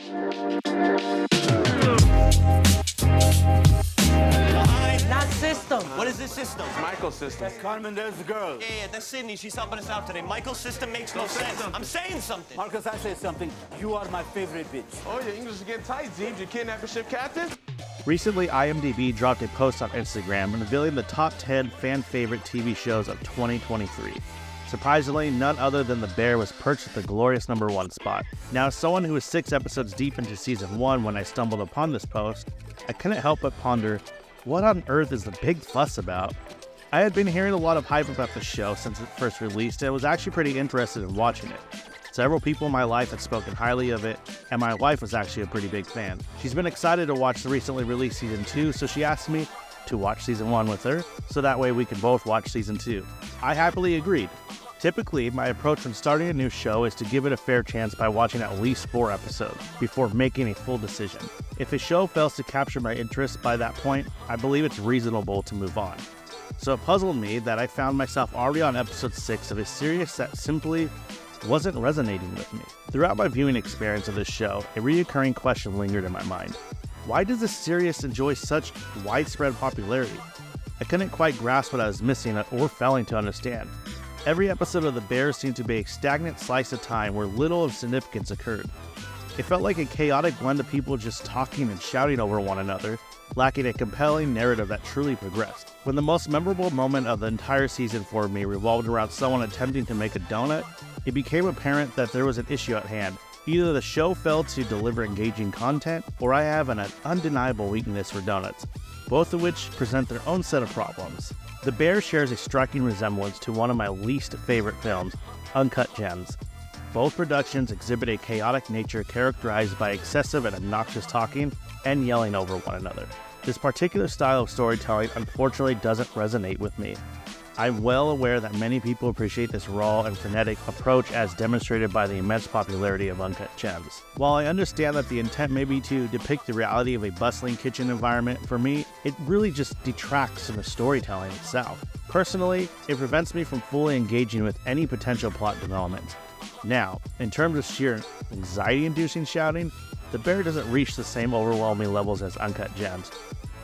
Not system. What is this system? Michael's system. That's Carmen, there's the girl. Yeah, that's Sydney. She's helping us out today. Michael's system makes no sense. I'm saying something. Marcus, I say something. You are my favorite bitch. Oh, your English is getting tight, Zeebs. You kidnapping ship captain? Recently, IMDb dropped a post on Instagram revealing the top 10 fan-favorite TV shows of 2023. Surprisingly, none other than The Bear was perched at the glorious #1 spot. Now, as someone who was 6 episodes deep into Season 1 when I stumbled upon this post, I couldn't help but ponder, what on earth is the big fuss about? I had been hearing a lot of hype about the show since it first released, and was actually pretty interested in watching it. Several people in my life had spoken highly of it, and my wife was actually a pretty big fan. She's been excited to watch the recently released Season 2, so she asked me to watch Season 1 with her, so that way we can both watch Season 2. I happily agreed. Typically, my approach when starting a new show is to give it a fair chance by watching at least 4 episodes before making a full decision. If a show fails to capture my interest by that point, I believe it's reasonable to move on. So it puzzled me that I found myself already on episode 6 of a series that simply wasn't resonating with me. Throughout my viewing experience of this show, a recurring question lingered in my mind. Why does this series enjoy such widespread popularity? I couldn't quite grasp what I was missing or failing to understand. Every episode of The Bear seemed to be a stagnant slice of time where little of significance occurred. It felt like a chaotic blend of people just talking and shouting over one another, lacking a compelling narrative that truly progressed. When the most memorable moment of the entire season for me revolved around someone attempting to make a donut, it became apparent that there was an issue at hand. Either the show failed to deliver engaging content, or I have an undeniable weakness for donuts, both of which present their own set of problems. The Bear shares a striking resemblance to one of my least favorite films, Uncut Gems. Both productions exhibit a chaotic nature characterized by excessive and obnoxious talking and yelling over one another. This particular style of storytelling unfortunately doesn't resonate with me. I'm well aware that many people appreciate this raw and frenetic approach as demonstrated by the immense popularity of Uncut Gems. While I understand that the intent may be to depict the reality of a bustling kitchen environment, for me, it really just detracts from the storytelling itself. Personally, it prevents me from fully engaging with any potential plot development. Now, in terms of sheer anxiety-inducing shouting, The Bear doesn't reach the same overwhelming levels as Uncut Gems.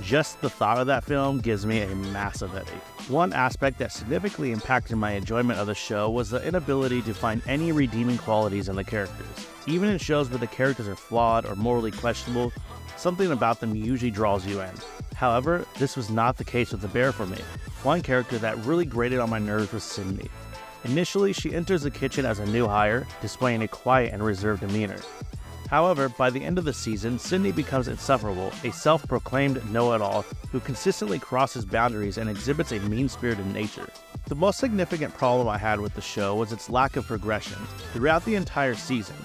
Just the thought of that film gives me a massive headache. One aspect that significantly impacted my enjoyment of the show was the inability to find any redeeming qualities in the characters. Even in shows where the characters are flawed or morally questionable, something about them usually draws you in. However, this was not the case with The Bear for me. One character that really grated on my nerves was Sydney. Initially, she enters the kitchen as a new hire, displaying a quiet and reserved demeanor. However, by the end of the season, Sydney becomes insufferable, a self-proclaimed know-it-all who consistently crosses boundaries and exhibits a mean-spirited nature. The most significant problem I had with the show was its lack of progression throughout the entire season.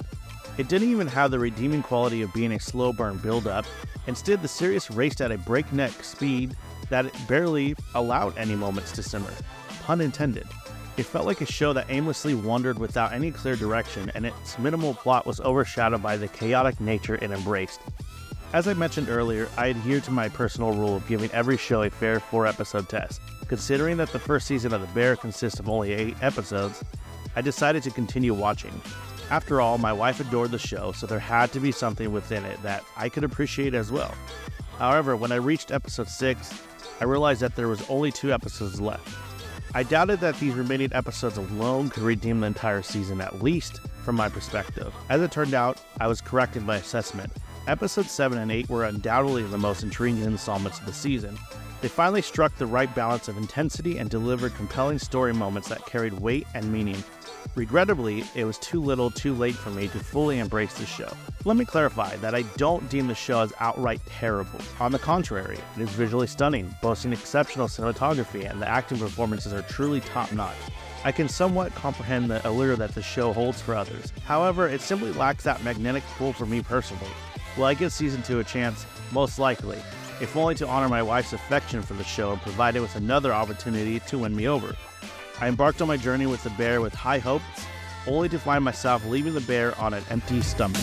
It didn't even have the redeeming quality of being a slow burn build-up. Instead, the series raced at a breakneck speed that it barely allowed any moments to simmer. Pun intended. It felt like a show that aimlessly wandered without any clear direction, and its minimal plot was overshadowed by the chaotic nature it embraced. As I mentioned earlier, I adhere to my personal rule of giving every show a fair 4-episode test. Considering that the first season of The Bear consists of only 8 episodes, I decided to continue watching. After all, my wife adored the show, so there had to be something within it that I could appreciate as well. However, when I reached episode 6, I realized that there was only 2 episodes left. I doubted that these remaining episodes alone could redeem the entire season, at least from my perspective. As it turned out, I was correct in my assessment. Episodes 7 and 8 were undoubtedly the most intriguing installments of the season. They finally struck the right balance of intensity and delivered compelling story moments that carried weight and meaning. Regrettably, it was too little too late for me to fully embrace the show. Let me clarify that I don't deem the show as outright terrible. On the contrary, it is visually stunning, boasting exceptional cinematography, and the acting performances are truly top-notch. I can somewhat comprehend the allure that the show holds for others. However, it simply lacks that magnetic pull for me personally. Will I give Season 2 a chance? Most likely, if only to honor my wife's affection for the show and provide it with another opportunity to win me over. I embarked on my journey with The Bear with high hopes, only to find myself leaving The Bear on an empty stomach.